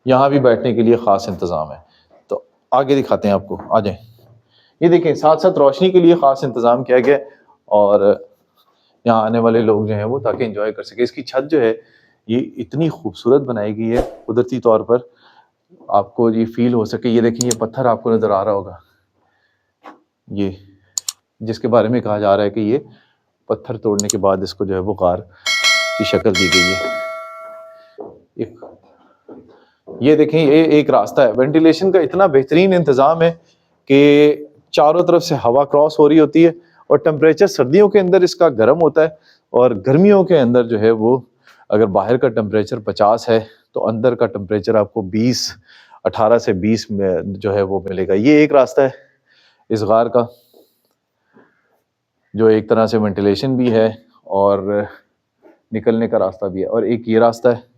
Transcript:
یہاں بھی بیٹھنے کے لیے خاص انتظام ہے. تو آگے دکھاتے ہیں آپ کو، آ جائیں. یہ دیکھیں ساتھ ساتھ روشنی کے لیے خاص انتظام کیا گیا، اور یہاں آنے والے لوگ جو ہیں وہ تاکہ انجوائے کر سکیں. اس کی چھت جو ہے یہ اتنی خوبصورت بنائی گئی ہے قدرتی طور پر، آپ کو یہ فیل ہو سکے. یہ دیکھیں یہ پتھر آپ کو نظر آ رہا ہوگا، یہ جس کے بارے میں کہا جا رہا ہے کہ یہ پتھر توڑنے کے بعد اس کو جو ہے وہ غار کی شکل دی گئی ہے. یہ دیکھیں یہ ایک راستہ ہے. وینٹیلیشن کا اتنا بہترین انتظام ہے کہ چاروں طرف سے ہوا کراس ہو رہی ہوتی ہے، اور ٹمپریچر سردیوں کے اندر اس کا گرم ہوتا ہے، اور گرمیوں کے اندر جو ہے وہ اگر باہر کا ٹمپریچر 50 ہے تو اندر کا ٹمپریچر آپ کو 18 سے 20 میں جو ہے وہ ملے گا. یہ ایک راستہ ہے اس غار کا جو ایک طرح سے وینٹیلیشن بھی ہے اور نکلنے کا راستہ بھی ہے. اور ایک یہ راستہ ہے